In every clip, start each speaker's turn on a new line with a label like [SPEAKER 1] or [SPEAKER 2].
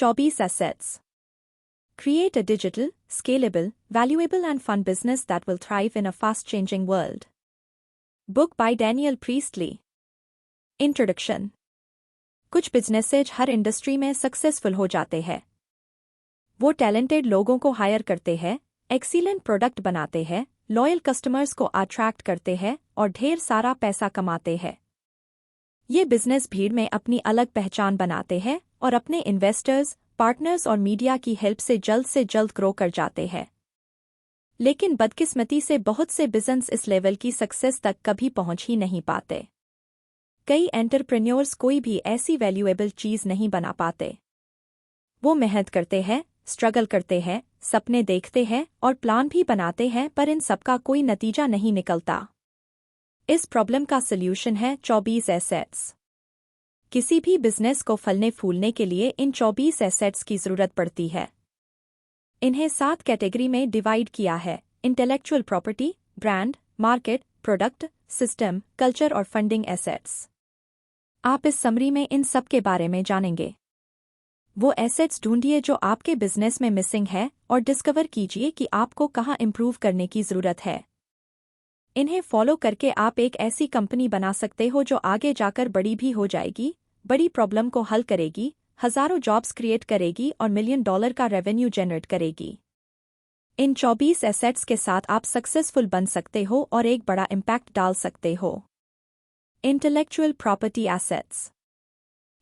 [SPEAKER 1] 24 Assets. Create a digital, scalable, valuable and fun business that will thrive in a fast-changing world. Book by Daniel Priestley. Introduction. कुछ businesses हर industry में successful हो जाते हैं। वो talented लोगों को higher करते हैं, एक्सीलेंट प्रोडक्ट बनाते हैं, लॉयल कस्टमर्स को अट्रैक्ट करते हैं और ढेर सारा पैसा कमाते हैं। ये बिजनेस भीड़ में अपनी अलग पहचान बनाते हैं और अपने इन्वेस्टर्स, पार्टनर्स और मीडिया की हेल्प से जल्द ग्रो कर जाते हैं। लेकिन बदकिस्मती से बहुत से बिजनेस इस लेवल की सक्सेस तक कभी पहुंच ही नहीं पाते। कई एंटरप्रेन्योर्स कोई भी ऐसी वैल्यूएबल चीज नहीं बना पाते। वो मेहनत करते हैं, स्ट्रगल करते हैं, सपने देखते हैं और प्लान भी बनाते हैं, पर इन सबका कोई नतीजा नहीं निकलता। इस प्रॉब्लम का सल्यूशन है 24 एसेट्स। किसी भी बिजनेस को फलने फूलने के लिए इन 24 एसेट्स की जरूरत पड़ती है। इन्हें 7 कैटेगरी में डिवाइड किया है: intellectual property, brand, market, product, system, culture और फंडिंग एसेट्स। आप इस समरी में इन सब के बारे में जानेंगे। वो एसेट्स ढूंढिए जो आपके बिजनेस में मिसिंग है और डिस्कवर कीजिए कि आपको कहाँ इंप्रूव करने की जरूरत है। इन्हें फॉलो करके आप एक ऐसी कंपनी बना सकते हो जो आगे जाकर बड़ी भी हो जाएगी, बड़ी प्रॉब्लम को हल करेगी, हजारों जॉब्स क्रिएट करेगी और $1 मिलियन का रेवेन्यू जनरेट करेगी। इन 24 एसेट्स के साथ आप सक्सेसफुल बन सकते हो और एक बड़ा इम्पैक्ट डाल सकते हो। Intellectual property assets.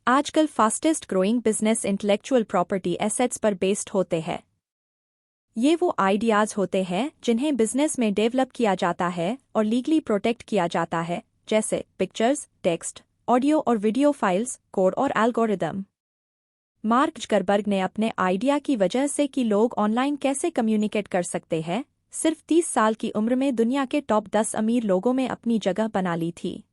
[SPEAKER 1] आजकल fastest growing business intellectual property assets पर बेस्ड होते हैं। ये वो आइडियाज होते हैं जिन्हें बिजनेस में डेवलप किया जाता है और लीगली प्रोटेक्ट किया जाता है, जैसे पिक्चर्स, टेक्स्ट, ऑडियो और वीडियो फाइल्स, कोड और एल्गोरिदम। मार्क जकरबर्ग ने अपने आइडिया की वजह से कि लोग ऑनलाइन कैसे कम्युनिकेट कर सकते हैं, सिर्फ 30 साल की उम्र में दुनिया के टॉप 10 अमीर लोगों में अपनी जगह बना ली थी।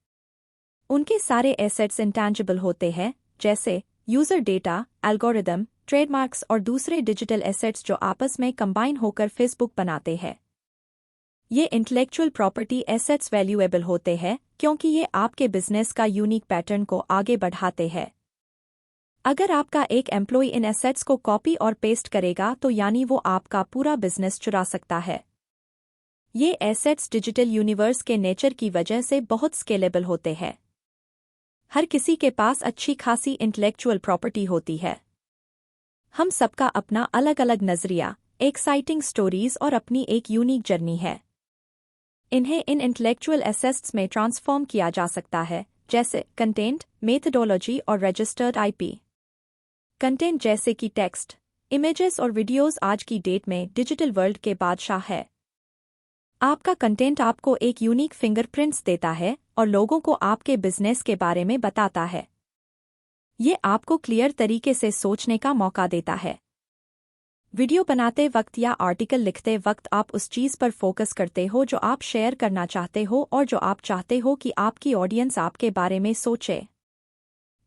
[SPEAKER 1] उनके सारे एसेट्स इंटैंजिबल होते हैं, जैसे यूजर डेटा, एल्गोरिदम, ट्रेडमार्क्स और दूसरे डिजिटल एसेट्स जो आपस में कंबाइन होकर फेसबुक बनाते हैं। ये इंटेलेक्चुअल प्रॉपर्टी एसेट्स वैल्यूएबल होते हैं क्योंकि ये आपके बिजनेस का यूनिक पैटर्न को आगे बढ़ाते हैं। अगर आपका एक एम्प्लॉय इन एसेट्स को कॉपी और पेस्ट करेगा तो यानी वो आपका पूरा बिजनेस चुरा सकता है। ये एसेट्स डिजिटल यूनिवर्स के नेचर की वजह से बहुत स्केलेबल होते हैं। हर किसी के पास अच्छी खासी इंटेलेक्चुअल प्रॉपर्टी होती है। हम सबका अपना अलग अलग नजरिया, एक्साइटिंग स्टोरीज और अपनी एक यूनिक जर्नी है। इन्हें इन इंटेलेक्चुअल एसेट्स में ट्रांसफॉर्म किया जा सकता है, जैसे कंटेंट, मेथडोलॉजी और रजिस्टर्ड आईपी। कंटेंट जैसे कि टेक्स्ट, इमेजेस और वीडियोस आज की डेट में डिजिटल वर्ल्ड के बादशाह है। आपका कंटेंट आपको एक यूनिक फिंगरप्रिंट्स देता है और लोगों को आपके बिजनेस के बारे में बताता है। ये आपको क्लियर तरीके से सोचने का मौका देता है। वीडियो बनाते वक्त या आर्टिकल लिखते वक्त आप उस चीज़ पर फोकस करते हो जो आप शेयर करना चाहते हो और जो आप चाहते हो कि आपकी ऑडियंस आपके बारे में सोचे।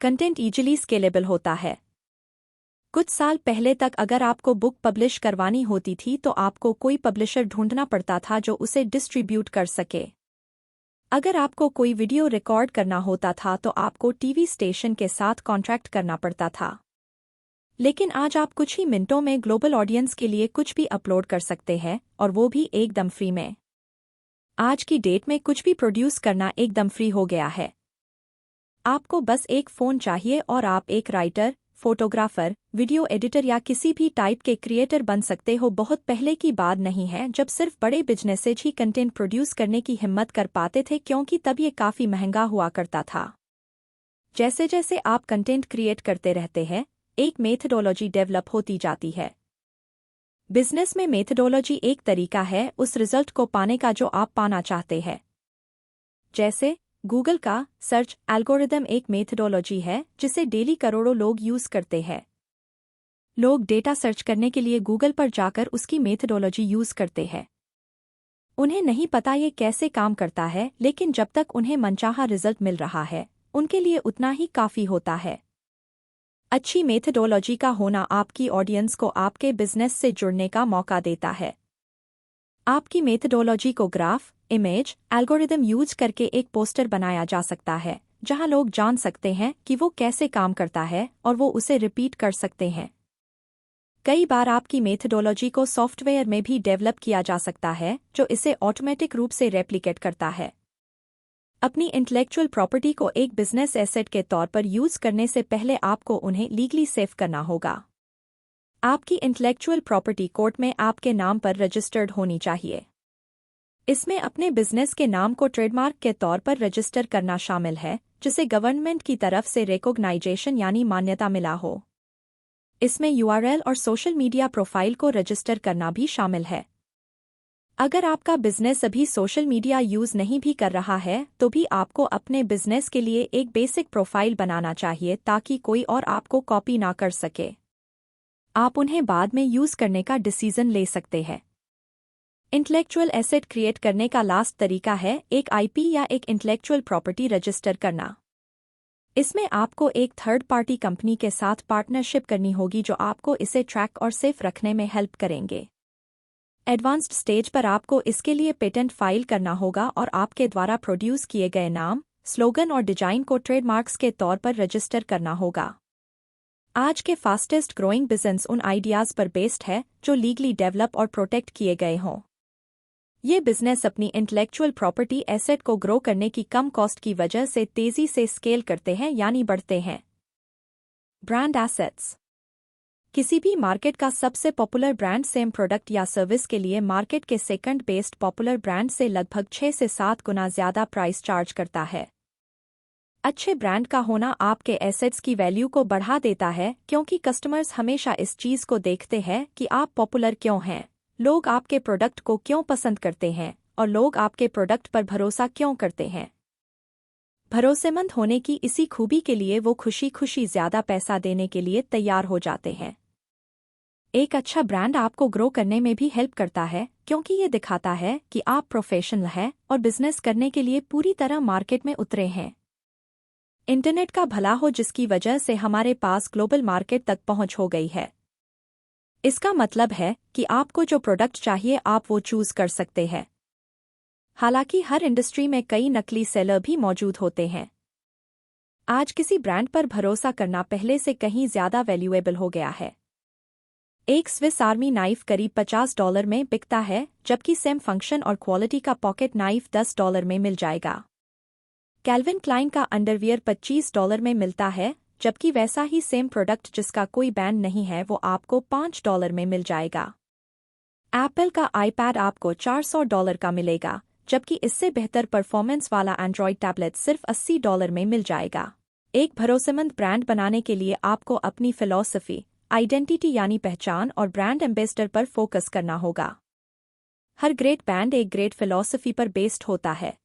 [SPEAKER 1] कंटेंट इजीली स्केलेबल होता है। कुछ साल पहले तक अगर आपको बुक पब्लिश करवानी होती थी तो आपको कोई पब्लिशर ढूंढना पड़ता था जो उसे डिस्ट्रीब्यूट कर सके। अगर आपको कोई वीडियो रिकॉर्ड करना होता था तो आपको टीवी स्टेशन के साथ कॉन्ट्रैक्ट करना पड़ता था। लेकिन आज आप कुछ ही मिनटों में ग्लोबल ऑडियंस के लिए कुछ भी अपलोड कर सकते हैं और वो भी एकदम फ्री में। आज की डेट में कुछ भी प्रोड्यूस करना एकदम फ्री हो गया है। आपको बस एक फ़ोन चाहिए और आप एक राइटर, फोटोग्राफर, वीडियो एडिटर या किसी भी टाइप के क्रिएटर बन सकते हो। बहुत पहले की बात नहीं है जब सिर्फ बड़े बिजनेसेज ही कंटेंट प्रोड्यूस करने की हिम्मत कर पाते थे, क्योंकि तब ये काफ़ी महंगा हुआ करता था। जैसे जैसे आप कंटेंट क्रिएट करते रहते हैं, एक मेथडोलॉजी डेवलप होती जाती है। बिजनेस में मेथडोलॉजी एक तरीका है उस रिजल्ट को पाने का जो आप पाना चाहते हैं। जैसे गूगल का सर्च एल्गोरिदम एक मेथडोलॉजी है जिसे डेली करोड़ों लोग यूज करते हैं। लोग डेटा सर्च करने के लिए गूगल पर जाकर उसकी मेथडोलॉजी यूज करते हैं। उन्हें नहीं पता ये कैसे काम करता है, लेकिन जब तक उन्हें मनचाहा रिजल्ट मिल रहा है, उनके लिए उतना ही काफी होता है। अच्छी मेथडोलॉजी का होना आपकी ऑडियंस को आपके बिजनेस से जुड़ने का मौका देता है। आपकी मेथडोलॉजी को ग्राफ, इमेज, एल्गोरिदम यूज करके एक पोस्टर बनाया जा सकता है, जहां लोग जान सकते हैं कि वो कैसे काम करता है और वो उसे रिपीट कर सकते हैं। कई बार आपकी मेथडोलॉजी को सॉफ्टवेयर में भी डेवलप किया जा सकता है जो इसे ऑटोमेटिक रूप से रेप्लिकेट करता है। अपनी इंटेलेक्चुअल प्रॉपर्टी को एक बिजनेस एसेट के तौर पर यूज करने से पहले आपको उन्हें लीगली सेफ करना होगा। आपकी इंटेलेक्चुअल प्रॉपर्टी कोर्ट में आपके नाम पर रजिस्टर्ड होनी चाहिए। इसमें अपने बिजनेस के नाम को ट्रेडमार्क के तौर पर रजिस्टर करना शामिल है, जिसे गवर्नमेंट की तरफ से रिकॉग्नाइजेशन यानी मान्यता मिला हो। इसमें यूआरएल और सोशल मीडिया प्रोफाइल को रजिस्टर करना भी शामिल है। अगर आपका बिजनेस अभी सोशल मीडिया यूज नहीं भी कर रहा है तो भी आपको अपने बिजनेस के लिए एक बेसिक प्रोफाइल बनाना चाहिए ताकि कोई और आपको कॉपी ना कर सके। आप उन्हें बाद में यूज करने का डिसीजन ले सकते हैं। इंटेलेक्चुअल एसेट क्रिएट करने का लास्ट तरीका है एक आईपी या एक इंटेलेक्चुअल प्रॉपर्टी रजिस्टर करना। इसमें आपको एक थर्ड पार्टी कंपनी के साथ पार्टनरशिप करनी होगी जो आपको इसे ट्रैक और सेफ रखने में हेल्प करेंगे। एडवांस्ड स्टेज पर आपको इसके लिए पेटेंट फाइल करना होगा और आपके द्वारा प्रोड्यूस किए गए नाम, स्लोगन और डिजाइन को ट्रेडमार्क्स के तौर पर रजिस्टर करना होगा। आज के फास्टेस्ट ग्रोइंग बिजनेस उन आइडियाज पर बेस्ड है जो लीगली डेवलप और प्रोटेक्ट किए गए हों। ये बिजनेस अपनी इंटेलेक्चुअल प्रॉपर्टी एसेट को ग्रो करने की कम कॉस्ट की वजह से तेजी से स्केल करते हैं यानी बढ़ते हैं। Brand assets. किसी भी मार्केट का सबसे पॉपुलर ब्रांड सेम प्रोडक्ट या सर्विस के लिए मार्केट के सेकंड बेस्ट पॉपुलर ब्रांड से लगभग 6 से 7 गुना ज्यादा प्राइस चार्ज करता है। अच्छे ब्रांड का होना आपके एसेट्स की वैल्यू को बढ़ा देता है क्योंकि कस्टमर्स हमेशा इस चीज को देखते हैं कि आप पॉपुलर क्यों हैं, लोग आपके प्रोडक्ट को क्यों पसंद करते हैं और लोग आपके प्रोडक्ट पर भरोसा क्यों करते हैं। भरोसेमंद होने की इसी खूबी के लिए वो खुशी खुशी ज्यादा पैसा देने के लिए तैयार हो जाते हैं। एक अच्छा ब्रांड आपको ग्रो करने में भी हेल्प करता है क्योंकि ये दिखाता है कि आप प्रोफेशनल हैं और बिजनेस करने के लिए पूरी तरह मार्केट में उतरे हैं। इंटरनेट का भला हो जिसकी वजह से हमारे पास ग्लोबल मार्केट तक पहुंच हो गई है। इसका मतलब है कि आपको जो प्रोडक्ट चाहिए आप वो चूज कर सकते हैं। हालांकि हर इंडस्ट्री में कई नकली सेलर भी मौजूद होते हैं। आज किसी ब्रांड पर भरोसा करना पहले से कहीं ज्यादा वैल्यूएबल हो गया है। एक स्विस आर्मी नाइफ करीब $50 में बिकता है जबकि सेम फंक्शन और क्वालिटी का पॉकेट नाइफ $10 में मिल जाएगा। कैल्विन क्लाइन का अंडरवियर $25 में मिलता है जबकि वैसा ही सेम प्रोडक्ट जिसका कोई ब्रांड नहीं है वो आपको $5 में मिल जाएगा। एप्पल का आईपैड आपको $400 का मिलेगा जबकि इससे बेहतर परफॉर्मेंस वाला एंड्रॉयड टैबलेट सिर्फ $80 में मिल जाएगा। एक भरोसेमंद ब्रांड बनाने के लिए आपको अपनी फिलॉसफी, आइडेंटिटी यानी पहचान और ब्रांड एम्बेसडर पर फोकस करना होगा। हर ग्रेट ब्रांड एक ग्रेट फिलॉसफी पर बेस्ड होता है।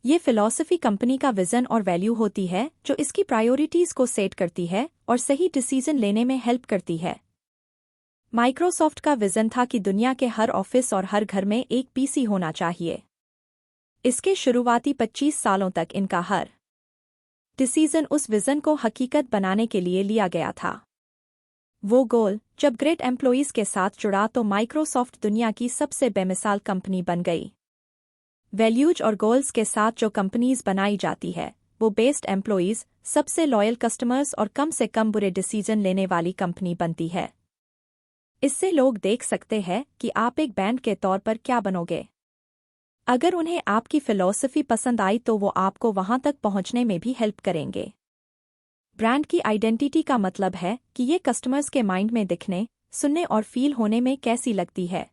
[SPEAKER 1] ये फिलॉसफी कंपनी का विजन और वैल्यू होती है जो इसकी प्रायोरिटीज को सेट करती है और सही डिसीजन लेने में हेल्प करती है। माइक्रोसॉफ्ट का विजन था कि दुनिया के हर ऑफिस और हर घर में एक पीसी होना चाहिए। इसके शुरुआती 25 सालों तक इनका हर डिसीजन उस विजन को हकीकत बनाने के लिए लिया गया था। वो गोल जब ग्रेट एम्प्लॉइज के साथ जुड़ा तो माइक्रोसॉफ्ट दुनिया की सबसे बेमिसाल कंपनी बन गई। वैल्यूज और गोल्स के साथ जो कंपनीज बनाई जाती है वो बेस्ट एम्प्लॉइज, सबसे लॉयल कस्टमर्स और कम से कम बुरे डिसीजन लेने वाली कंपनी बनती है। इससे लोग देख सकते हैं कि आप एक ब्रांड के तौर पर क्या बनोगे। अगर उन्हें आपकी फिलॉसफी पसंद आई तो वो आपको वहां तक पहुंचने में भी हेल्प करेंगे। ब्रांड की आइडेंटिटी का मतलब है कि ये कस्टमर्स के माइंड में दिखने, सुनने और फील होने में कैसी लगती है।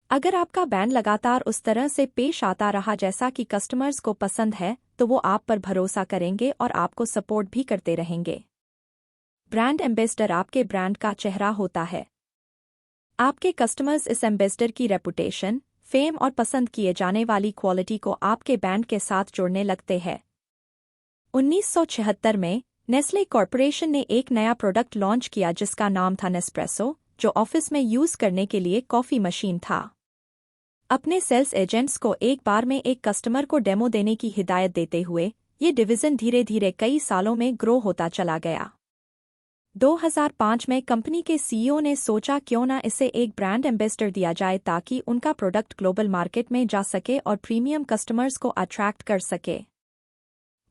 [SPEAKER 1] अगर आपका ब्रांड लगातार उस तरह से पेश आता रहा जैसा कि कस्टमर्स को पसंद है तो वो आप पर भरोसा करेंगे और आपको सपोर्ट भी करते रहेंगे। ब्रांड एम्बेसडर आपके ब्रांड का चेहरा होता है। आपके कस्टमर्स इस एम्बेसडर की रेपुटेशन, फेम और पसंद किए जाने वाली क्वालिटी को आपके ब्रांड के साथ जोड़ने लगते हैं। 1976 में नेस्ले कॉर्पोरेशन ने एक नया प्रोडक्ट लॉन्च किया जिसका नाम था नेस्प्रेसो, जो ऑफिस में यूज करने के लिए कॉफी मशीन था। अपने सेल्स एजेंट्स को एक बार में एक कस्टमर को डेमो देने की हिदायत देते हुए ये डिवीजन धीरे धीरे कई सालों में ग्रो होता चला गया। 2005 में कंपनी के सीईओ ने सोचा क्यों ना इसे एक ब्रांड एम्बेसडर दिया जाए ताकि उनका प्रोडक्ट ग्लोबल मार्केट में जा सके और प्रीमियम कस्टमर्स को अट्रैक्ट कर सके।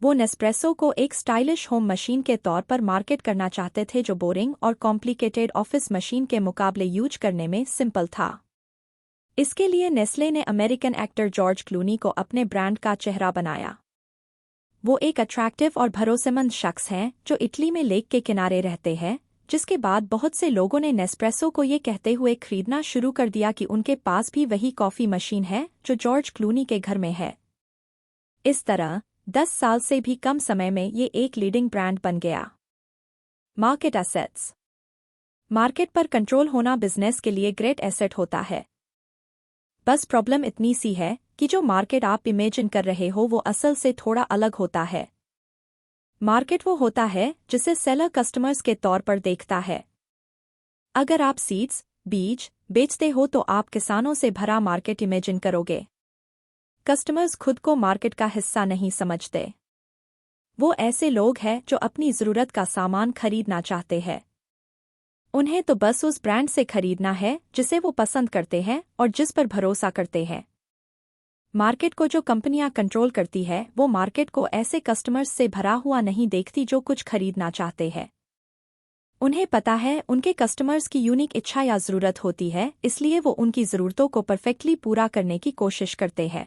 [SPEAKER 1] वो नेस्प्रेसो को एक स्टाइलिश होम मशीन के तौर पर मार्केट करना चाहते थे जो बोरिंग और कॉम्प्लिकेटेड ऑफिस मशीन के मुकाबले यूज करने में सिंपल था। इसके लिए नेस्ले ने अमेरिकन एक्टर जॉर्ज क्लूनी को अपने ब्रांड का चेहरा बनाया। वो एक अट्रैक्टिव और भरोसेमंद शख्स हैं जो इटली में लेक के किनारे रहते हैं, जिसके बाद बहुत से लोगों ने नेस्प्रेसो को ये कहते हुए खरीदना शुरू कर दिया कि उनके पास भी वही कॉफ़ी मशीन है जो जॉर्ज क्लूनी के घर में है। इस तरह 10 साल से भी कम समय में ये एक लीडिंग ब्रांड बन गया। Market assets. मार्केट पर कंट्रोल होना बिजनेस के लिए ग्रेट एसेट होता है। बस प्रॉब्लम इतनी सी है कि जो मार्केट आप इमेजिन कर रहे हो वो असल से थोड़ा अलग होता है। मार्केट वो होता है जिसे सेलर कस्टमर्स के तौर पर देखता है। अगर आप सीड्स, बीज बेचते हो तो आप किसानों से भरा मार्केट इमेजिन करोगे। कस्टमर्स खुद को मार्केट का हिस्सा नहीं समझते। वो ऐसे लोग हैं जो अपनी ज़रूरत का सामान खरीदना चाहते हैं। उन्हें तो बस उस ब्रांड से खरीदना है जिसे वो पसंद करते हैं और जिस पर भरोसा करते हैं। मार्केट को जो कंपनियां कंट्रोल करती है वो मार्केट को ऐसे कस्टमर्स से भरा हुआ नहीं देखती जो कुछ खरीदना चाहते हैं। उन्हें पता है उनके कस्टमर्स की यूनिक इच्छा या ज़रूरत होती है, इसलिए वो उनकी ज़रूरतों को परफेक्टली पूरा करने की कोशिश करते हैं।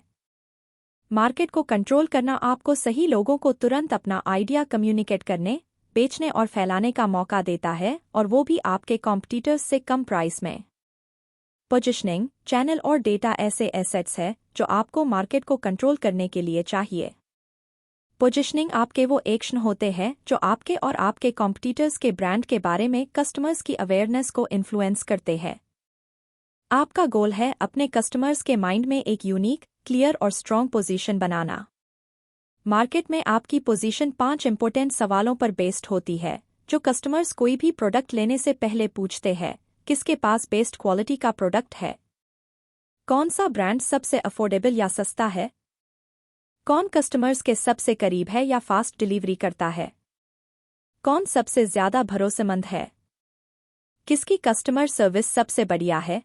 [SPEAKER 1] मार्केट को कंट्रोल करना आपको सही लोगों को तुरंत अपना आइडिया कम्युनिकेट करने, बेचने और फैलाने का मौका देता है, और वो भी आपके कॉम्पिटिटर्स से कम प्राइस में। पोजीशनिंग, चैनल और डेटा ऐसे एसेट्स है जो आपको मार्केट को कंट्रोल करने के लिए चाहिए। पोजीशनिंग आपके वो एक्शन होते हैं जो आपके और आपके कॉम्पिटिटर्स के ब्रांड के बारे में कस्टमर्स की अवेयरनेस को इन्फ्लुएंस करते हैं। आपका गोल है अपने कस्टमर्स के माइंड में एक यूनिक, क्लियर और स्ट्रॉन्ग पोजीशन बनाना। मार्केट में आपकी पोजीशन 5 इंपॉर्टेंट सवालों पर बेस्ड होती है जो कस्टमर्स कोई भी प्रोडक्ट लेने से पहले पूछते हैं। किसके पास बेस्ट क्वालिटी का प्रोडक्ट है? कौन सा ब्रांड सबसे अफोर्डेबल या सस्ता है? कौन कस्टमर्स के सबसे करीब है या फास्ट डिलीवरी करता है? कौन सबसे ज्यादा भरोसेमंद है? किसकी कस्टमर सर्विस सबसे बढ़िया है?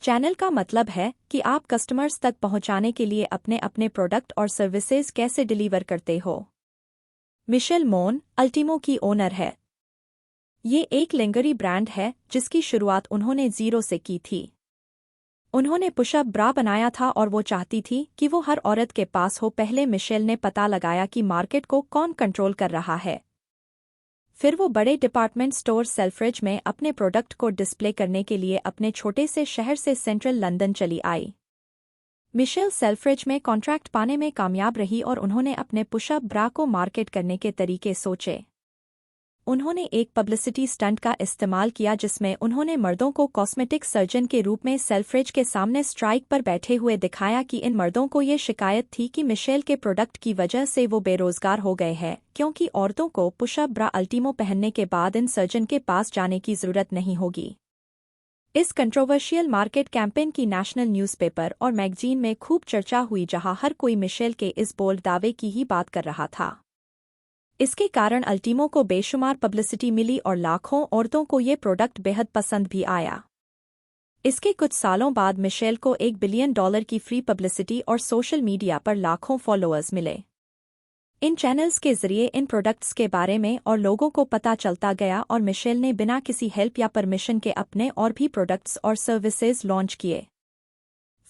[SPEAKER 1] चैनल का मतलब है कि आप कस्टमर्स तक पहुंचाने के लिए अपने अपने प्रोडक्ट और सर्विसेज कैसे डिलीवर करते हो। मिशेल मोन अल्टीमो की ओनर है। ये एक लग्जरी ब्रांड है जिसकी शुरुआत उन्होंने 0 से की थी। उन्होंने पुशअप ब्रा बनाया था और वो चाहती थी कि वो हर औरत के पास हो। पहले मिशेल ने पता लगाया कि मार्केट को कौन कंट्रोल कर रहा है। फिर वो बड़े डिपार्टमेंट स्टोर सेल्फ्रिज में अपने प्रोडक्ट को डिस्प्ले करने के लिए अपने छोटे से शहर से सेंट्रल लंदन चली आई। मिशेल सेल्फ्रिज में कॉन्ट्रैक्ट पाने में कामयाब रही और उन्होंने अपने पुशअप ब्रा को मार्केट करने के तरीके सोचे। उन्होंने एक पब्लिसिटी स्टंट का इस्तेमाल किया जिसमें उन्होंने मर्दों को कॉस्मेटिक सर्जन के रूप में सेल्फ्रिज के सामने स्ट्राइक पर बैठे हुए दिखाया कि इन मर्दों को ये शिकायत थी कि मिशेल के प्रोडक्ट की वजह से वो बेरोजगार हो गए हैं, क्योंकि औरतों को पुशअप ब्रा अल्टीमो पहनने के बाद इन सर्जन के पास जाने की जरूरत नहीं होगी। इस कंट्रोवर्शियल मार्केट कैंपेन की नेशनल न्यूज़पेपर और मैगजीन में खूब चर्चा हुई, जहां हर कोई मिशेल के इस बोल्ड दावे की ही बात कर रहा था। इसके कारण अल्टीमो को बेशुमार पब्लिसिटी मिली और लाखों औरतों को ये प्रोडक्ट बेहद पसंद भी आया। इसके कुछ सालों बाद मिशेल को $1 बिलियन की फ्री पब्लिसिटी और सोशल मीडिया पर लाखों फॉलोअर्स मिले। इन चैनल्स के जरिए इन प्रोडक्ट्स के बारे में और लोगों को पता चलता गया और मिशेल ने बिना किसी हेल्प या परमिशन के अपने और भी प्रोडक्ट्स और सर्विसेज लॉन्च किए।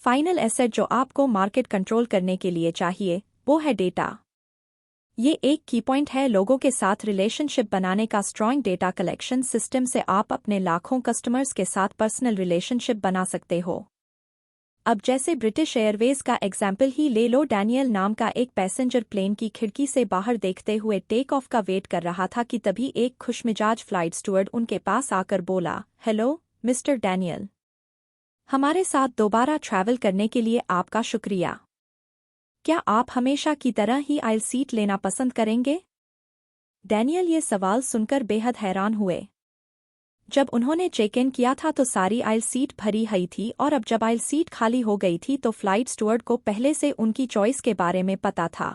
[SPEAKER 1] फाइनल एसेट जो आपको मार्केट कंट्रोल करने के लिए चाहिए वो है डेटा। ये एक की पॉइंट है लोगों के साथ रिलेशनशिप बनाने का। स्ट्रॉन्ग डेटा कलेक्शन सिस्टम से आप अपने लाखों कस्टमर्स के साथ पर्सनल रिलेशनशिप बना सकते हो। अब जैसे ब्रिटिश एयरवेज का एग्जाम्पल ही ले लो। डैनियल नाम का एक पैसेंजर प्लेन की खिड़की से बाहर देखते हुए टेक ऑफ का वेट कर रहा था कि तभी एक खुशमिजाज फ्लाइट स्टूवर्ड उनके पास आकर बोला, हेलो मिस्टर डैनियल, हमारे साथ दोबारा ट्रैवल करने के लिए आपका शुक्रिया। क्या आप हमेशा की तरह ही आइल सीट लेना पसंद करेंगे? डैनियल ये सवाल सुनकर बेहद हैरान हुए। जब उन्होंने चेक इन किया था तो सारी आइल सीट भरी हुई थी, और अब जब आइल सीट खाली हो गई थी तो फ्लाइट स्टूवर्ड को पहले से उनकी चॉइस के बारे में पता था।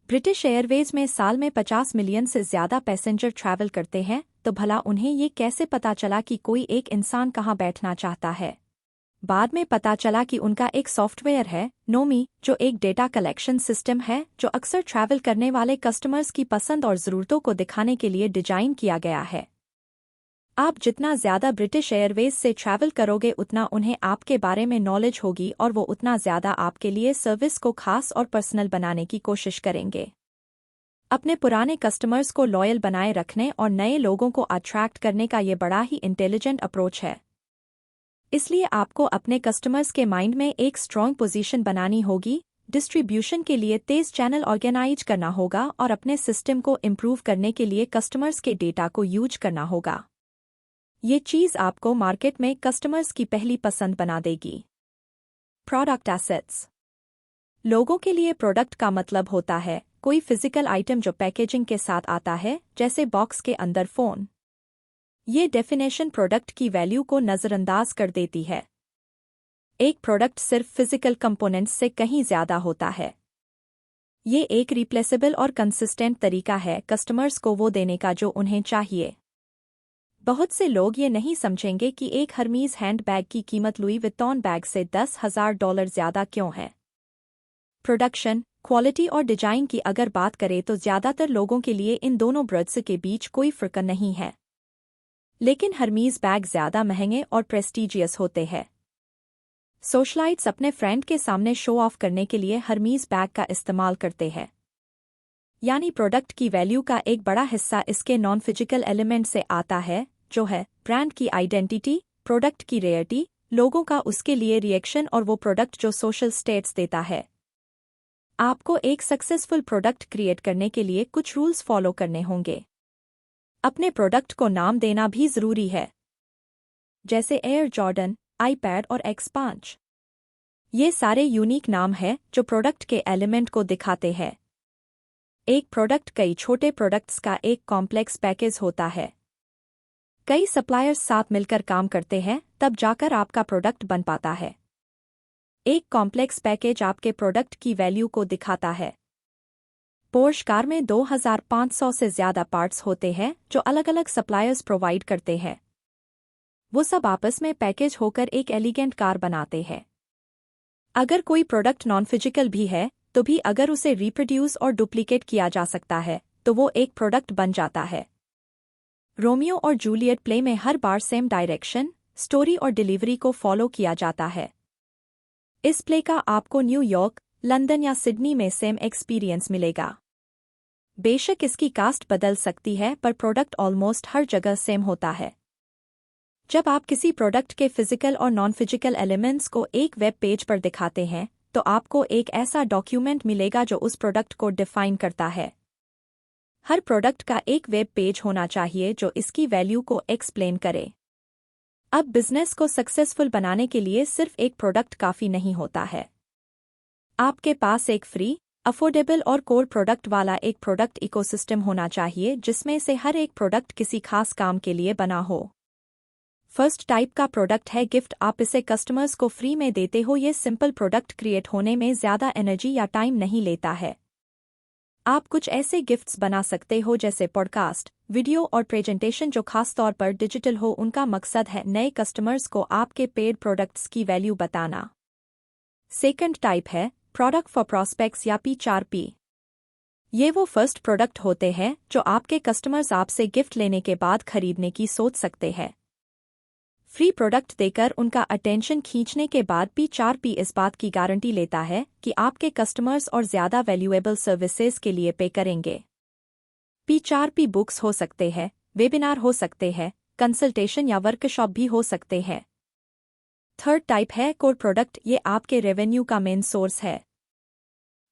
[SPEAKER 1] ब्रिटिश एयरवेज में साल में 50 मिलियन से ज्यादा पैसेंजर ट्रैवल करते हैं, तो भला उन्हें ये कैसे पता चला कि कोई एक इंसान कहाँ बैठना चाहता है? बाद में पता चला कि उनका एक सॉफ्टवेयर है, नोमी, जो एक डेटा कलेक्शन सिस्टम है जो अक्सर ट्रैवल करने वाले कस्टमर्स की पसंद और ज़रूरतों को दिखाने के लिए डिजाइन किया गया है। आप जितना ज़्यादा ब्रिटिश एयरवेज से ट्रैवल करोगे उतना उन्हें आपके बारे में नॉलेज होगी और वो उतना ज़्यादा आपके लिए सर्विस को खास और पर्सनल बनाने की कोशिश करेंगे। अपने पुराने कस्टमर्स को लॉयल बनाए रखने और नए लोगों को अट्रैक्ट करने का ये बड़ा ही इंटेलिजेंट अप्रोच है। इसलिए आपको अपने कस्टमर्स के माइंड में एक स्ट्रॉन्ग पोजीशन बनानी होगी, डिस्ट्रीब्यूशन के लिए तेज चैनल ऑर्गेनाइज करना होगा और अपने सिस्टम को इम्प्रूव करने के लिए कस्टमर्स के डेटा को यूज करना होगा। ये चीज़ आपको मार्केट में कस्टमर्स की पहली पसंद बना देगी। Product assets. लोगों के लिए प्रोडक्ट का मतलब होता है कोई फिजिकल आइटम जो पैकेजिंग के साथ आता है, जैसे बॉक्स के अंदर फ़ोन। ये डेफिनेशन प्रोडक्ट की वैल्यू को नज़रअंदाज कर देती है। एक प्रोडक्ट सिर्फ फिजिकल कंपोनेंट्स से कहीं ज़्यादा होता है। ये एक रिप्लेसेबल और कंसिस्टेंट तरीका है कस्टमर्स को वो देने का जो उन्हें चाहिए। बहुत से लोग ये नहीं समझेंगे कि एक हर्मीज हैंडबैग की कीमत लुई विटॉन बैग से $10,000 ज़्यादा क्यों है। प्रोडक्शन, क्वालिटी और डिजाइन की अगर बात करें तो ज़्यादातर लोगों के लिए इन दोनों ब्रांड्स के बीच कोई फ़र्क नहीं है। लेकिन हर्मीज बैग ज़्यादा महंगे और प्रेस्टीजियस होते हैं। सोशलाइट्स अपने फ्रेंड के सामने शो ऑफ करने के लिए हर्मीज बैग का इस्तेमाल करते हैं। यानी प्रोडक्ट की वैल्यू का एक बड़ा हिस्सा इसके नॉन फिजिकल एलिमेंट से आता है, जो है ब्रांड की आइडेंटिटी, प्रोडक्ट की रेयरिटी, लोगों का उसके लिए रिएक्शन और वो प्रोडक्ट जो सोशल स्टेटस देता है। आपको एक सक्सेसफुल प्रोडक्ट क्रिएट करने के लिए कुछ रूल्स फॉलो करने होंगे। अपने प्रोडक्ट को नाम देना भी ज़रूरी है, जैसे एयर जॉर्डन, आईपैड और X5। ये सारे यूनिक नाम हैं जो प्रोडक्ट के एलिमेंट को दिखाते हैं। एक प्रोडक्ट कई छोटे प्रोडक्ट्स का एक कॉम्प्लेक्स पैकेज होता है। कई सप्लायर्स साथ मिलकर काम करते हैं, तब जाकर आपका प्रोडक्ट बन पाता है। एक कॉम्प्लेक्स पैकेज आपके प्रोडक्ट की वैल्यू को दिखाता है। पोर्श कार में 2500 से ज़्यादा पार्ट्स होते हैं जो अलग अलग सप्लायर्स प्रोवाइड करते हैं। वो सब आपस में पैकेज होकर एक एलिगेंट कार बनाते हैं। अगर कोई प्रोडक्ट नॉन फिजिकल भी है तो भी अगर उसे रिप्रोड्यूस और डुप्लीकेट किया जा सकता है तो वो एक प्रोडक्ट बन जाता है। रोमियो और जूलियट प्ले में हर बार सेम डायरेक्शन, स्टोरी और डिलीवरी को फॉलो किया जाता है। इस प्ले का आपको न्यूयॉर्क, लंदन या सिडनी में सेम एक्सपीरियंस मिलेगा। बेशक इसकी कास्ट बदल सकती है पर प्रोडक्ट ऑलमोस्ट हर जगह सेम होता है। जब आप किसी प्रोडक्ट के फिजिकल और नॉन फिजिकल एलिमेंट्स को एक वेब पेज पर दिखाते हैं तो आपको एक ऐसा डॉक्यूमेंट मिलेगा जो उस प्रोडक्ट को डिफाइन करता है। हर प्रोडक्ट का एक वेब पेज होना चाहिए जो इसकी वैल्यू को एक्सप्लेन करे। अब बिजनेस को सक्सेसफुल बनाने के लिए सिर्फ एक प्रोडक्ट काफ़ी नहीं होता है। आपके पास एक फ्री, अफोर्डेबल और कोर प्रोडक्ट वाला एक प्रोडक्ट इकोसिस्टम होना चाहिए जिसमें से हर एक प्रोडक्ट किसी खास काम के लिए बना हो। फर्स्ट टाइप का प्रोडक्ट है गिफ्ट। आप इसे कस्टमर्स को फ्री में देते हो। ये सिंपल प्रोडक्ट क्रिएट होने में ज़्यादा एनर्जी या टाइम नहीं लेता है। आप कुछ ऐसे गिफ्ट्स बना सकते हो जैसे पॉडकास्ट, वीडियो और प्रेजेंटेशन जो खास तौर पर डिजिटल हो। उनका मकसद है नए कस्टमर्स को आपके पेड प्रोडक्ट्स की वैल्यू बताना। सेकंड टाइप है प्रोडक्ट फॉर प्रॉस्पेक्ट्स या P4P। ये वो फर्स्ट प्रोडक्ट होते हैं जो आपके कस्टमर्स आपसे गिफ्ट लेने के बाद खरीदने की सोच सकते हैं। फ्री प्रोडक्ट देकर उनका अटेंशन खींचने के बाद P4P इस बात की गारंटी लेता है कि आपके कस्टमर्स और ज़्यादा वैल्यूएबल सर्विसेज के लिए पे करेंगे। P4P बुक्स हो सकते हैं, वेबिनार हो सकते हैं, कंसल्टेशन या वर्कशॉप भी हो सकते हैं। थर्ड टाइप है कोर प्रोडक्ट। ये आपके रेवेन्यू का मेन सोर्स है।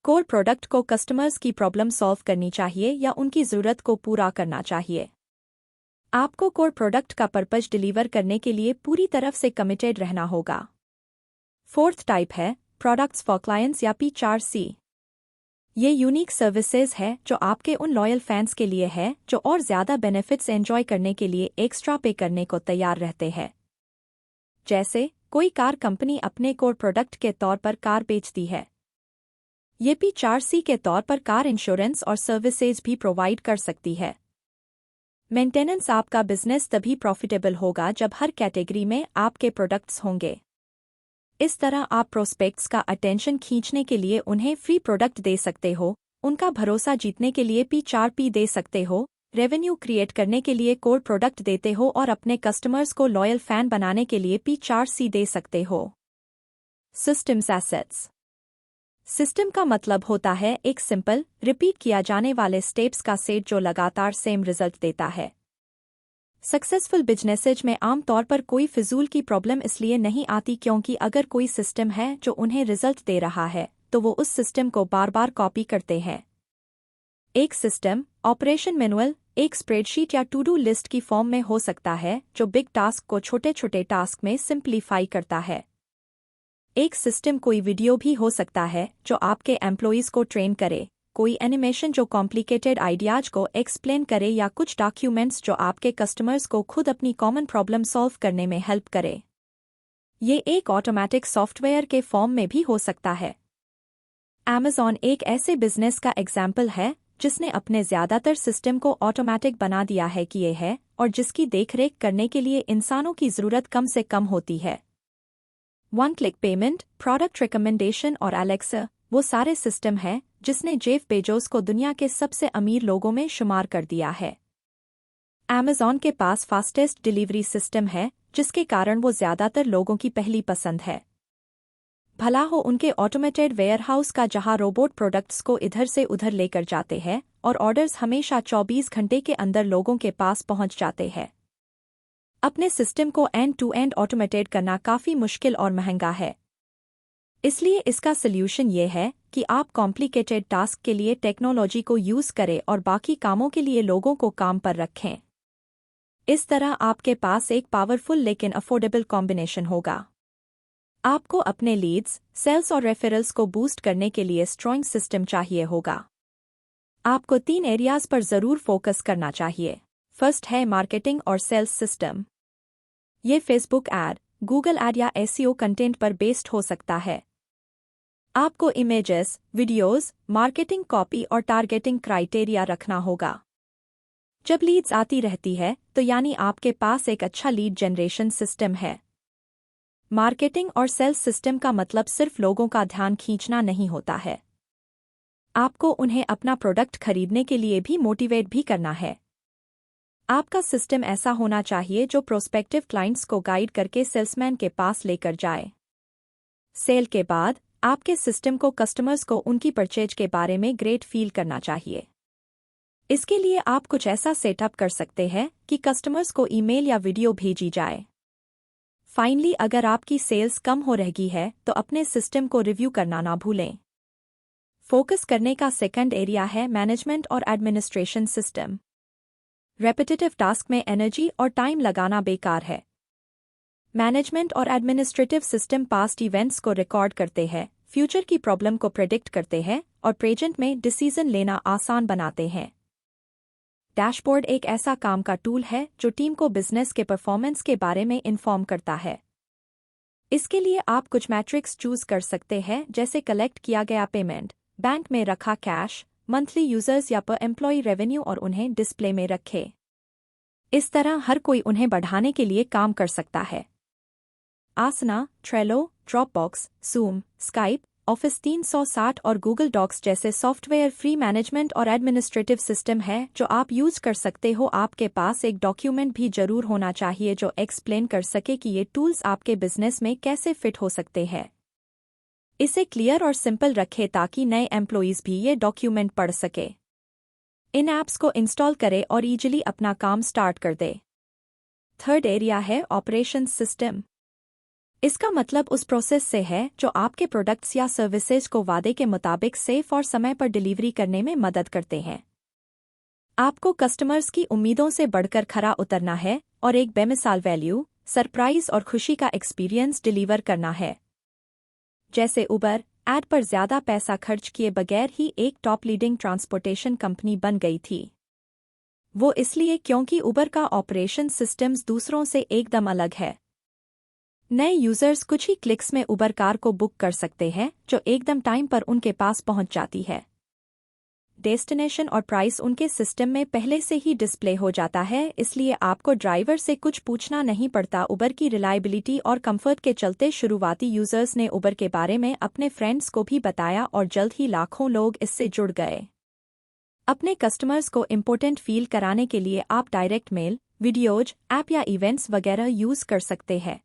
[SPEAKER 1] कोर प्रोडक्ट को कस्टमर्स की प्रॉब्लम सॉल्व करनी चाहिए या उनकी ज़रूरत को पूरा करना चाहिए। आपको कोर प्रोडक्ट का पर्पज डिलीवर करने के लिए पूरी तरफ से कमिटेड रहना होगा। फोर्थ टाइप है प्रोडक्ट्स फॉर क्लाइंट्स या P4C। ये यूनिक सर्विसेज है जो आपके उन लॉयल फैंस के लिए है जो और ज़्यादा बेनिफिट्स एंजॉय करने के लिए एक्स्ट्रा पे करने को तैयार रहते हैं। जैसे कोई कार कंपनी अपने कोर प्रोडक्ट के तौर पर कार बेचती है। ये P4C के तौर पर कार इंश्योरेंस और सर्विसेज भी प्रोवाइड कर सकती है। मेंटेनेंस। आपका बिजनेस तभी प्रॉफिटेबल होगा जब हर कैटेगरी में आपके प्रोडक्ट्स होंगे। इस तरह आप प्रोस्पेक्ट्स का अटेंशन खींचने के लिए उन्हें फ्री प्रोडक्ट दे सकते हो, उनका भरोसा जीतने के लिए P4P दे सकते हो, रेवेन्यू क्रिएट करने के लिए कोर प्रोडक्ट देते हो और अपने कस्टमर्स को लॉयल फैन बनाने के लिए P4C दे सकते हो। Systems assets. सिस्टम का मतलब होता है एक सिंपल, रिपीट किया जाने वाले स्टेप्स का सेट जो लगातार सेम रिजल्ट देता है। सक्सेसफुल बिजनेसेज में आमतौर पर कोई फिजूल की प्रॉब्लम इसलिए नहीं आती क्योंकि अगर कोई सिस्टम है जो उन्हें रिजल्ट दे रहा है तो वो उस सिस्टम को बार बार कॉपी करते हैं। एक सिस्टम, ऑपरेशन मैनुअल, एक स्प्रेडशीट या टू डू लिस्ट की फॉर्म में हो सकता है जो बिग टास्क को छोटे छोटे टास्क में सिंप्लीफाई करता है। एक सिस्टम कोई वीडियो भी हो सकता है जो आपके एम्प्लॉइज को ट्रेन करे, कोई एनिमेशन जो कॉम्प्लिकेटेड आइडियाज को एक्सप्लेन करे या कुछ डॉक्यूमेंट्स जो आपके कस्टमर्स को खुद अपनी कॉमन प्रॉब्लम सॉल्व करने में हेल्प करे। ये एक ऑटोमेटिक सॉफ्टवेयर के फॉर्म में भी हो सकता है। Amazon एक ऐसे बिजनेस का एग्जाम्पल है जिसने अपने ज्यादातर सिस्टम को ऑटोमेटिक बना दिया है किए है और जिसकी देखरेख करने के लिए इंसानों की जरूरत कम से कम होती है। One click payment, product recommendation और एलेक्सा वो सारे सिस्टम हैं जिसने जेफ बेजोस को दुनिया के सबसे अमीर लोगों में शुमार कर दिया है। Amazon के पास फास्टेस्ट डिलीवरी सिस्टम है जिसके कारण वो ज्यादातर लोगों की पहली पसंद है। भला हो उनके ऑटोमेटेड वेयरहाउस का जहां रोबोट प्रोडक्ट्स को इधर से उधर लेकर जाते हैं और ऑर्डर्स हमेशा 24 घंटे के अंदर लोगों के पास पहुंच जाते हैं। अपने सिस्टम को एंड टू एंड ऑटोमेटेड करना काफी मुश्किल और महंगा है। इसलिए इसका सल्यूशन ये है कि आप कॉम्प्लिकेटेड टास्क के लिए टेक्नोलॉजी को यूज करें और बाकी कामों के लिए लोगों को काम पर रखें। इस तरह आपके पास एक पावरफुल लेकिन अफोर्डेबल कॉम्बिनेशन होगा। आपको अपने लीड्स, सेल्स और रेफरल्स को बूस्ट करने के लिए स्ट्रॉन्ग सिस्टम चाहिए होगा। आपको 3 एरियाज पर जरूर फोकस करना चाहिए। फर्स्ट है मार्केटिंग और सेल्स सिस्टम। ये फेसबुक ऐड, गूगल ऐड या एसईओ कंटेंट पर बेस्ड हो सकता है। आपको इमेजेस, वीडियोस, मार्केटिंग कॉपी और टारगेटिंग क्राइटेरिया रखना होगा। जब लीड्स आती रहती है तो यानी आपके पास एक अच्छा लीड जनरेशन सिस्टम है। मार्केटिंग और सेल्स सिस्टम का मतलब सिर्फ लोगों का ध्यान खींचना नहीं होता है। आपको उन्हें अपना प्रोडक्ट खरीदने के लिए भी मोटिवेट भी करना है। आपका सिस्टम ऐसा होना चाहिए जो प्रोस्पेक्टिव क्लाइंट्स को गाइड करके सेल्समैन के पास लेकर जाए। सेल के बाद आपके सिस्टम को कस्टमर्स को उनकी परचेज के बारे में ग्रेट फील करना चाहिए। इसके लिए आप कुछ ऐसा सेटअप कर सकते हैं कि कस्टमर्स को ईमेल या वीडियो भेजी जाए। फाइनली, अगर आपकी सेल्स कम हो रही है तो अपने सिस्टम को रिव्यू करना ना भूलें। फोकस करने का सेकंड एरिया है मैनेजमेंट और एडमिनिस्ट्रेशन सिस्टम। रेपिटेटिव टास्क में एनर्जी और टाइम लगाना बेकार है। मैनेजमेंट और एडमिनिस्ट्रेटिव सिस्टम पास्ट इवेंट्स को रिकॉर्ड करते हैं, फ्यूचर की प्रॉब्लम को प्रेडिक्ट करते हैं और प्रेजेंट में डिसीजन लेना आसान बनाते हैं। डैशबोर्ड एक ऐसा काम का टूल है जो टीम को बिजनेस के परफॉर्मेंस के बारे में इन्फॉर्म करता है। इसके लिए आप कुछ मैट्रिक्स चूज कर सकते हैं जैसे कलेक्ट किया गया पेमेंट, बैंक में रखा कैश, मंथली यूजर्स या पर एम्प्लॉय रेवेन्यू और उन्हें डिस्प्ले में रखे। इस तरह हर कोई उन्हें बढ़ाने के लिए काम कर सकता है। Asana, Trello, Dropbox, Zoom, Skype, Office 360 और गूगल डॉक्स जैसे सॉफ्टवेयर फ्री मैनेजमेंट और एडमिनिस्ट्रेटिव सिस्टम है जो आप यूज कर सकते हो। आपके पास एक डॉक्यूमेंट भी जरूर होना चाहिए जो एक्सप्लेन कर सके कि ये टूल्स आपके बिजनेस में कैसे फिट हो सकते हैं। इसे क्लियर और सिंपल रखें ताकि नए एम्प्लॉइज भी ये डॉक्यूमेंट पढ़ सके। इन ऐप्स को इंस्टॉल करें और इजीली अपना काम स्टार्ट कर दे। थर्ड एरिया है ऑपरेशन सिस्टम। इसका मतलब उस प्रोसेस से है जो आपके प्रोडक्ट्स या सर्विसेज को वादे के मुताबिक सेफ और समय पर डिलीवरी करने में मदद करते हैं। आपको कस्टमर्स की उम्मीदों से बढ़कर खरा उतरना है और एक बेमिसाल वैल्यू, सरप्राइज और खुशी का एक्सपीरियंस डिलीवर करना है। जैसे उबर ऐड पर ज्यादा पैसा खर्च किए बगैर ही एक टॉप लीडिंग ट्रांसपोर्टेशन कंपनी बन गई थी। वो इसलिए क्योंकि उबर का ऑपरेशन सिस्टम्स दूसरों से एकदम अलग है। नए यूजर्स कुछ ही क्लिक्स में उबर कार को बुक कर सकते हैं जो एकदम टाइम पर उनके पास पहुंच जाती है। डेस्टिनेशन और प्राइस उनके सिस्टम में पहले से ही डिस्प्ले हो जाता है, इसलिए आपको ड्राइवर से कुछ पूछना नहीं पड़ता। उबर की रिलायबिलिटी और कंफर्ट के चलते शुरुआती यूजर्स ने उबर के बारे में अपने फ्रेंड्स को भी बताया और जल्द ही लाखों लोग इससे जुड़ गए। अपने कस्टमर्स को इम्पोर्टेंट फील कराने के लिए आप डायरेक्ट मेल, वीडियोज, ऐप या इवेंट्स वगैरह यूज कर सकते हैं।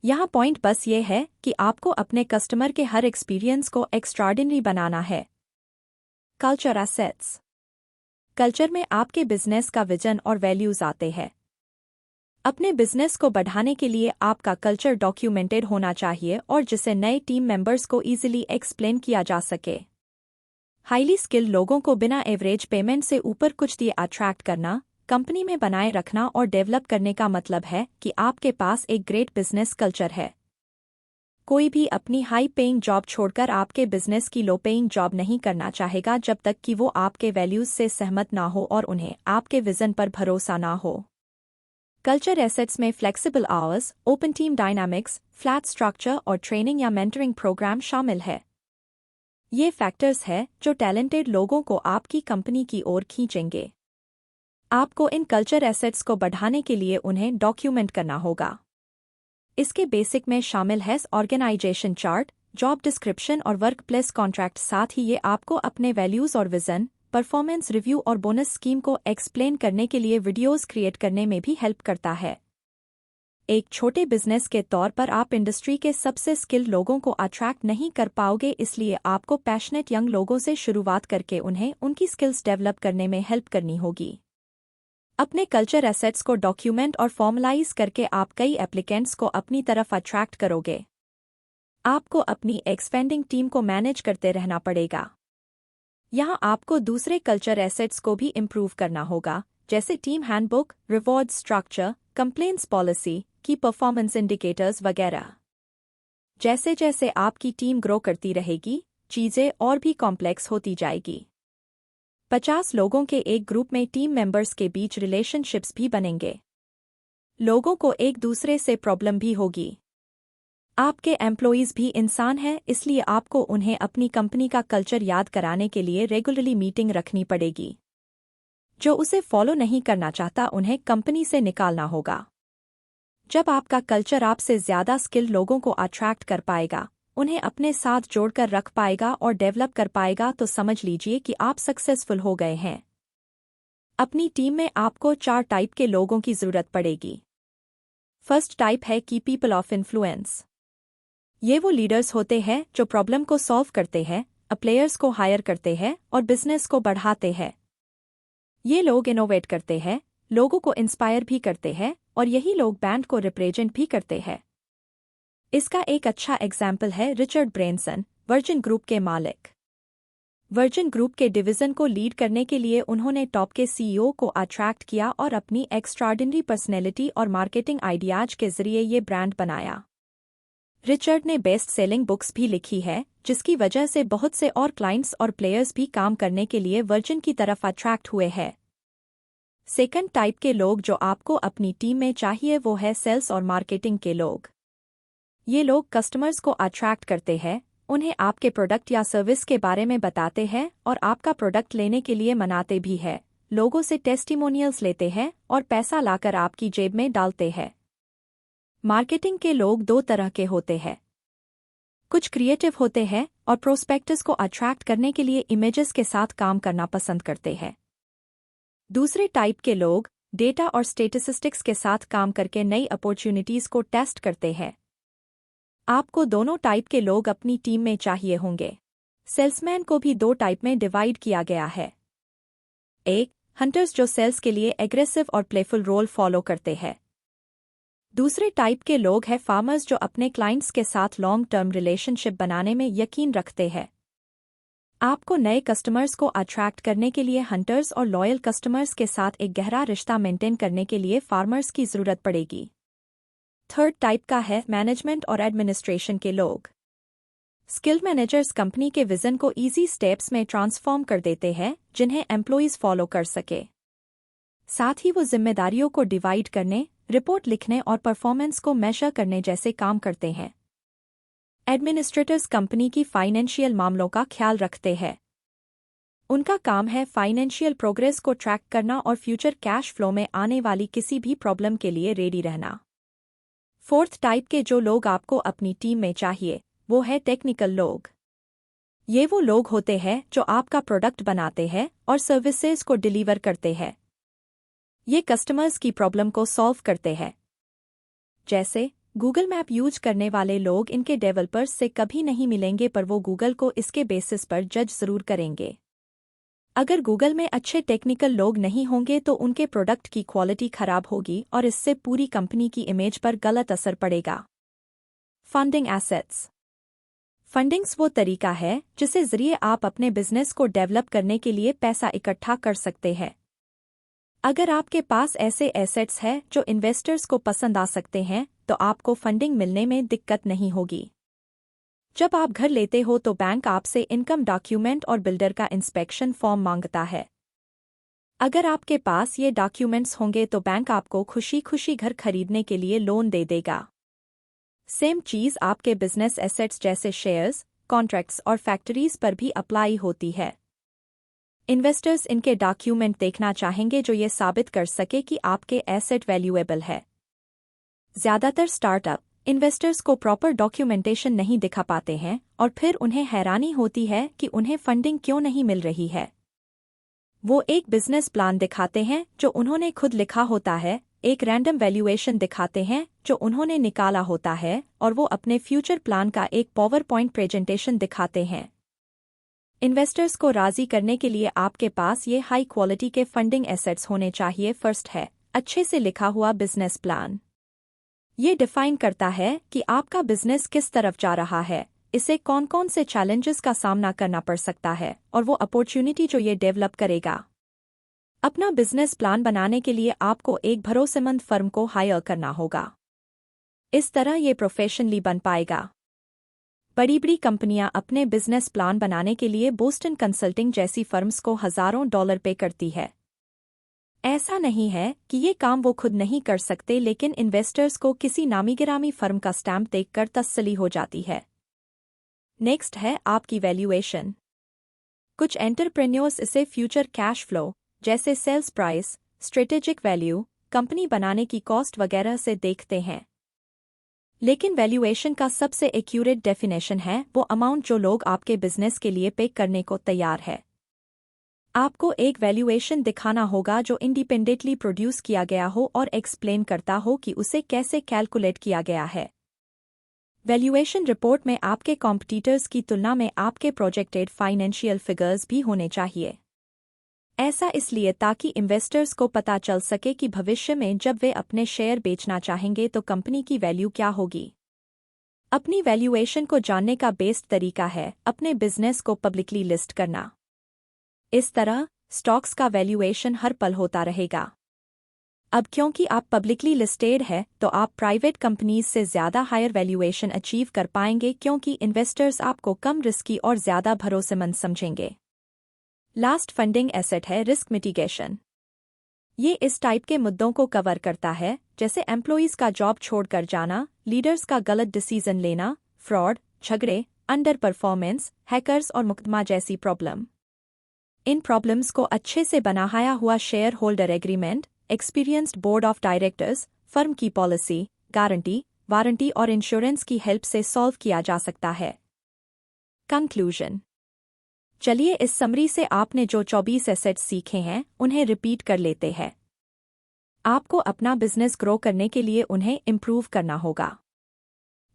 [SPEAKER 1] यहाँ पॉइंट बस ये है कि आपको अपने कस्टमर के हर एक्सपीरियंस को एक्स्ट्राऑर्डिनरी बनाना है। Culture assets. कल्चर में आपके बिजनेस का विजन और वैल्यूज आते हैं। अपने बिजनेस को बढ़ाने के लिए आपका कल्चर डॉक्यूमेंटेड होना चाहिए और जिसे नए टीम मेंबर्स को इजीली एक्सप्लेन किया जा सके। हाईली स्किल्ड लोगों को बिना एवरेज पेमेंट से ऊपर कुछ दिए अट्रैक्ट करना, कंपनी में बनाए रखना और डेवलप करने का मतलब है कि आपके पास एक ग्रेट बिजनेस कल्चर है। कोई भी अपनी हाई पेइंग जॉब छोड़कर आपके बिजनेस की लो पेइंग जॉब नहीं करना चाहेगा जब तक कि वो आपके वैल्यूज से सहमत ना हो और उन्हें आपके विजन पर भरोसा ना हो। कल्चर एसेट्स में flexible hours, open team dynamics, flat structure और ट्रेनिंग या मेंटरिंग प्रोग्राम शामिल है। ये फैक्टर्स हैं जो टैलेंटेड लोगों को आपकी कंपनी की ओर खींचेंगे। आपको इन कल्चर एसेट्स को बढ़ाने के लिए उन्हें डॉक्यूमेंट करना होगा। इसके बेसिक में शामिल है ऑर्गेनाइजेशन चार्ट, जॉब डिस्क्रिप्शन और वर्क प्लेस कॉन्ट्रैक्ट। साथ ही ये आपको अपने वैल्यूज और विजन, परफॉर्मेंस रिव्यू और बोनस स्कीम को एक्सप्लेन करने के लिए वीडियोस क्रिएट करने में भी हेल्प करता है। एक छोटे बिजनेस के तौर पर आप इंडस्ट्री के सबसे स्किल्ड लोगों को अट्रैक्ट नहीं कर पाओगे, इसलिए आपको पैशनेट यंग लोगों से शुरुआत करके उन्हें उनकी स्किल्स डेवलप करने में हेल्प करनी होगी। अपने कल्चर एसेट्स को डॉक्यूमेंट और फॉर्मलाइज करके आप कई एप्लीकेंट्स को अपनी तरफ अट्रैक्ट करोगे। आपको अपनी एक्सपेंडिंग टीम को मैनेज करते रहना पड़ेगा। यहाँ आपको दूसरे कल्चर एसेट्स को भी इम्प्रूव करना होगा, जैसे team handbook, reward structure, complaints policy, की परफॉर्मेंस इंडिकेटर्स वगैरह। जैसे जैसे आपकी टीम ग्रो करती रहेगी, चीज़ें और भी कॉम्प्लेक्स होती जाएगी। 50 लोगों के एक ग्रुप में टीम मेंबर्स के बीच रिलेशनशिप्स भी बनेंगे। लोगों को एक दूसरे से प्रॉब्लम भी होगी। आपके एम्प्लॉइज भी इंसान हैं, इसलिए आपको उन्हें अपनी कंपनी का कल्चर याद कराने के लिए रेगुलरली मीटिंग रखनी पड़ेगी। जो उसे फॉलो नहीं करना चाहता उन्हें कंपनी से निकालना होगा। जब आपका कल्चर आपसे ज़्यादा स्किल्ड लोगों को अट्रैक्ट कर पाएगा, उन्हें अपने साथ जोड़कर रख पाएगा और डेवलप कर पाएगा, तो समझ लीजिए कि आप सक्सेसफुल हो गए हैं। अपनी टीम में आपको 4 टाइप के लोगों की ज़रूरत पड़ेगी। फर्स्ट टाइप है की पीपल ऑफ इन्फ्लुएंस। ये वो लीडर्स होते हैं जो प्रॉब्लम को सॉल्व करते हैं, प्लेयर्स को हायर करते हैं और बिजनेस को बढ़ाते हैं। ये लोग इनोवेट करते हैं, लोगों को इंस्पायर भी करते हैं और यही लोग ब्रांड को रिप्रेजेंट भी करते हैं। इसका एक अच्छा एग्जाम्पल है रिचर्ड ब्रेंसन, वर्जिन ग्रुप के मालिक। वर्जिन ग्रुप के डिवीजन को लीड करने के लिए उन्होंने टॉप के सीईओ को अट्रैक्ट किया और अपनी एक्स्ट्राऑर्डिनरी पर्सनैलिटी और मार्केटिंग आइडियाज के जरिए ये ब्रांड बनाया। रिचर्ड ने बेस्ट सेलिंग बुक्स भी लिखी है, जिसकी वजह से बहुत से और क्लाइंट्स और प्लेयर्स भी काम करने के लिए वर्जिन की तरफ अट्रैक्ट हुए हैं। सेकंड टाइप के लोग जो आपको अपनी टीम में चाहिए वो है सेल्स और मार्केटिंग के लोग। ये लोग कस्टमर्स को अट्रैक्ट करते हैं, उन्हें आपके प्रोडक्ट या सर्विस के बारे में बताते हैं और आपका प्रोडक्ट लेने के लिए मनाते भी हैं, लोगों से टेस्टिमोनियल्स लेते हैं और पैसा लाकर आपकी जेब में डालते हैं। मार्केटिंग के लोग 2 तरह के होते हैं। कुछ क्रिएटिव होते हैं और प्रोस्पेक्टस को अट्रैक्ट करने के लिए इमेजेस के साथ काम करना पसंद करते हैं। दूसरे टाइप के लोग डेटा और स्टैटिस्टिक्स के साथ काम करके नई अपॉर्चुनिटीज को टेस्ट करते हैं। आपको दोनों टाइप के लोग अपनी टीम में चाहिए होंगे। सेल्समैन को भी 2 टाइप में डिवाइड किया गया है। एक, हंटर्स जो सेल्स के लिए एग्रेसिव और प्लेफुल रोल फॉलो करते हैं। दूसरे टाइप के लोग हैं फार्मर्स जो अपने क्लाइंट्स के साथ लॉन्ग टर्म रिलेशनशिप बनाने में यकीन रखते हैं। आपको नए कस्टमर्स को अट्रैक्ट करने के लिए हंटर्स और लॉयल कस्टमर्स के साथ एक गहरा रिश्ता मेंटेन करने के लिए फार्मर्स की जरूरत पड़ेगी। थर्ड टाइप का है मैनेजमेंट और एडमिनिस्ट्रेशन के लोग। स्किल्ड मैनेजर्स कंपनी के विजन को इजी स्टेप्स में ट्रांसफॉर्म कर देते हैं, जिन्हें एम्प्लॉइज फॉलो कर सके। साथ ही वो जिम्मेदारियों को डिवाइड करने, रिपोर्ट लिखने और परफॉर्मेंस को मेजर करने जैसे काम करते हैं। एडमिनिस्ट्रेटर्स कंपनी की फाइनेंशियल मामलों का ख्याल रखते हैं। उनका काम है फाइनेंशियल प्रोग्रेस को ट्रैक करना और फ्यूचर कैश फ्लो में आने वाली किसी भी प्रॉब्लम के लिए रेडी रहना। फोर्थ टाइप के जो लोग आपको अपनी टीम में चाहिए वो है टेक्निकल लोग। ये वो लोग होते हैं जो आपका प्रोडक्ट बनाते हैं और सर्विसेज को डिलीवर करते हैं। ये कस्टमर्स की प्रॉब्लम को सॉल्व करते हैं। जैसे गूगल मैप यूज करने वाले लोग इनके डेवलपर्स से कभी नहीं मिलेंगे, पर वो गूगल को इसके बेसिस पर जज जरूर करेंगे। अगर गूगल में अच्छे टेक्निकल लोग नहीं होंगे तो उनके प्रोडक्ट की क्वालिटी खराब होगी और इससे पूरी कंपनी की इमेज पर गलत असर पड़ेगा। Funding assets. फंडिंग्स वो तरीका है जिससे जरिए आप अपने बिजनेस को डेवलप करने के लिए पैसा इकट्ठा कर सकते हैं। अगर आपके पास ऐसे एसेट्स हैं जो इन्वेस्टर्स को पसंद आ सकते हैं तो आपको फंडिंग मिलने में दिक्कत नहीं होगी। जब आप घर लेते हो तो बैंक आपसे इनकम डॉक्यूमेंट और बिल्डर का इंस्पेक्शन फॉर्म मांगता है। अगर आपके पास ये डॉक्यूमेंट्स होंगे तो बैंक आपको खुशी खुशी घर खरीदने के लिए लोन दे देगा। सेम चीज़ आपके बिजनेस एसेट्स जैसे शेयर्स, कॉन्ट्रैक्ट्स और फैक्ट्रीज पर भी अप्लाई होती है। इन्वेस्टर्स इनके डॉक्यूमेंट देखना चाहेंगे जो ये साबित कर सके कि आपके एसेट वैल्यूएबल है। ज्यादातर स्टार्टअप इन्वेस्टर्स को प्रॉपर डॉक्यूमेंटेशन नहीं दिखा पाते हैं और फिर उन्हें हैरानी होती है कि उन्हें फंडिंग क्यों नहीं मिल रही है। वो एक बिजनेस प्लान दिखाते हैं जो उन्होंने खुद लिखा होता है, एक रैंडम वैल्यूएशन दिखाते हैं जो उन्होंने निकाला होता है और वो अपने फ्यूचर प्लान का एक पावर पॉइंट प्रेजेंटेशन दिखाते हैं। इन्वेस्टर्स को राजी करने के लिए आपके पास ये हाई क्वालिटी के फंडिंग एसेट्स होने चाहिए। फर्स्ट है अच्छे से लिखा हुआ बिजनेस प्लान। ये डिफाइन करता है कि आपका बिजनेस किस तरफ जा रहा है, इसे कौन कौन से चैलेंजेस का सामना करना पड़ सकता है और वो अपॉर्चुनिटी जो ये डेवलप करेगा। अपना बिजनेस प्लान बनाने के लिए आपको एक भरोसेमंद फर्म को हायर करना होगा। इस तरह ये प्रोफेशनली बन पाएगा। बड़ी बड़ी कंपनियां अपने बिजनेस प्लान बनाने के लिए बोस्टन कंसल्टिंग जैसी फर्म्स को हजारों डॉलर पे करती है। ऐसा नहीं है कि ये काम वो खुद नहीं कर सकते, लेकिन इन्वेस्टर्स को किसी नामी गिरामी फर्म का स्टैम्प देखकर तसल्ली हो जाती है। नेक्स्ट है आपकी वैल्यूएशन। कुछ एंटरप्रेन्योर्स इसे फ्यूचर कैश फ्लो जैसे sales price, strategic value, company बनाने की कॉस्ट वगैरह से देखते हैं। लेकिन वैल्यूएशन का सबसे एक्यूरेट डेफिनेशन है वो अमाउंट जो लोग आपके बिजनेस के लिए पे करने को तैयार है। आपको एक वैल्यूएशन दिखाना होगा जो इंडिपेंडेंटली प्रोड्यूस किया गया हो और एक्सप्लेन करता हो कि उसे कैसे कैलकुलेट किया गया है। वैल्यूएशन रिपोर्ट में आपके कॉम्पिटिटर्स की तुलना में आपके प्रोजेक्टेड फाइनेंशियल फिगर्स भी होने चाहिए। ऐसा इसलिए ताकि इन्वेस्टर्स को पता चल सके कि भविष्य में जब वे अपने शेयर बेचना चाहेंगे तो कंपनी की वैल्यू क्या होगी। अपनी वैल्यूएशन को जानने का बेस्ट तरीका है अपने बिजनेस को पब्लिकली लिस्ट करना। इस तरह स्टॉक्स का वैल्यूएशन हर पल होता रहेगा। अब क्योंकि आप पब्लिकली लिस्टेड है तो आप प्राइवेट कंपनीज से ज्यादा हायर वैल्यूएशन अचीव कर पाएंगे, क्योंकि इन्वेस्टर्स आपको कम रिस्की और ज्यादा भरोसेमंद समझेंगे। लास्ट फंडिंग एसेट है रिस्क मिटिगेशन। ये इस टाइप के मुद्दों को कवर करता है जैसे एम्प्लॉइज का जॉब छोड़कर जाना, लीडर्स का गलत डिसीजन लेना, फ्रॉड, झगड़े, अंडर परफॉर्मेंस, हैकर्स और मुकदमा जैसी प्रॉब्लम। इन प्रॉब्लम्स को अच्छे से बनाया हुआ share holder agreement, experienced board of directors, firm की पॉलिसी, गारंटी, वारंटी और इंश्योरेंस की हेल्प से सॉल्व किया जा सकता है। कंक्लूजन। चलिए इस समरी से आपने जो 24 एसेट्स सीखे हैं उन्हें रिपीट कर लेते हैं। आपको अपना बिजनेस ग्रो करने के लिए उन्हें इम्प्रूव करना होगा।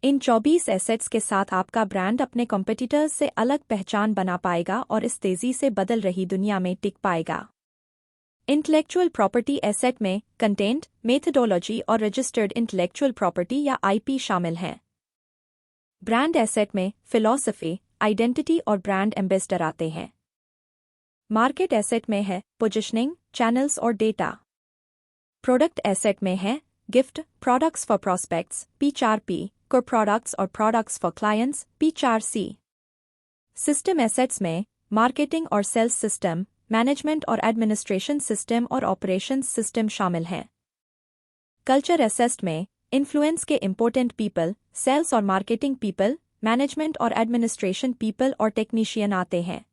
[SPEAKER 1] इन 24 एसेट्स के साथ आपका ब्रांड अपने कॉम्पिटिटर्स से अलग पहचान बना पाएगा और इस तेजी से बदल रही दुनिया में टिक पाएगा। इंटेलेक्चुअल प्रॉपर्टी एसेट में कंटेंट, मेथडोलॉजी और रजिस्टर्ड इंटेलेक्चुअल प्रॉपर्टी या आईपी शामिल हैं। ब्रांड एसेट में फिलॉसफी, आइडेंटिटी और ब्रांड एम्बेसडर आते हैं। मार्केट एसेट में है पोजीशनिंग, चैनल्स और डेटा। प्रोडक्ट एसेट में है gift, products for prospects, P4P, core products और products for clients, P4C। System assets में मार्केटिंग और सेल्स सिस्टम, मैनेजमेंट और एडमिनिस्ट्रेशन सिस्टम और ऑपरेशंस सिस्टम शामिल हैं। कल्चर एसेट में इन्फ्लुएंस के इम्पोर्टेंट पीपल, सेल्स और मार्केटिंग पीपल, मैनेजमेंट और एडमिनिस्ट्रेशन पीपल और टेक्नीशियन आते हैं।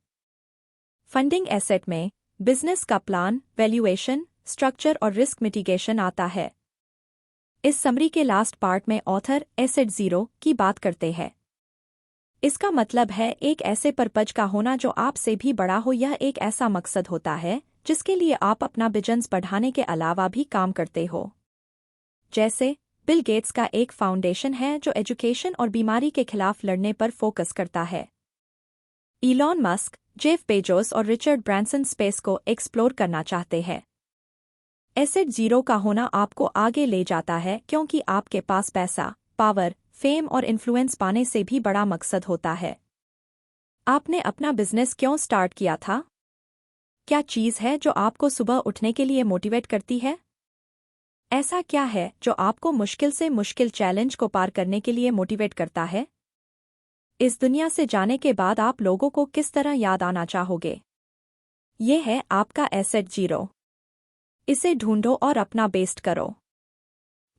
[SPEAKER 1] फंडिंग एसेट में बिजनेस का प्लान, वैल्यूएशन, स्ट्रक्चर और रिस्क मिटिगेशन आता है। इस समरी के लास्ट पार्ट में ऑथर एसेट जीरो की बात करते हैं। इसका मतलब है एक ऐसे पर्पज का होना जो आपसे भी बड़ा हो। यह एक ऐसा मकसद होता है जिसके लिए आप अपना बिजनेस बढ़ाने के अलावा भी काम करते हो। जैसे बिल गेट्स का एक फाउंडेशन है जो एजुकेशन और बीमारी के खिलाफ लड़ने पर फोकस करता है। इलॉन मस्क, जेफ बेजोस और रिचर्ड ब्रांसन स्पेस को एक्सप्लोर करना चाहते हैं। एसेट जीरो का होना आपको आगे ले जाता है क्योंकि आपके पास पैसा, पावर, फेम और इन्फ्लुएंस पाने से भी बड़ा मकसद होता है। आपने अपना बिजनेस क्यों स्टार्ट किया था? क्या चीज़ है जो आपको सुबह उठने के लिए मोटिवेट करती है? ऐसा क्या है जो आपको मुश्किल से मुश्किल चैलेंज को पार करने के लिए मोटिवेट करता है? इस दुनिया से जाने के बाद आप लोगों को किस तरह याद आना चाहोगे? ये है आपका एसेट जीरो। इसे ढूंढो और अपना बेस्ट करो।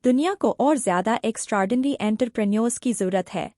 [SPEAKER 1] दुनिया को और ज्यादा एक्स्ट्राऑर्डिनरी एंटरप्रेन्योर्स की जरूरत है।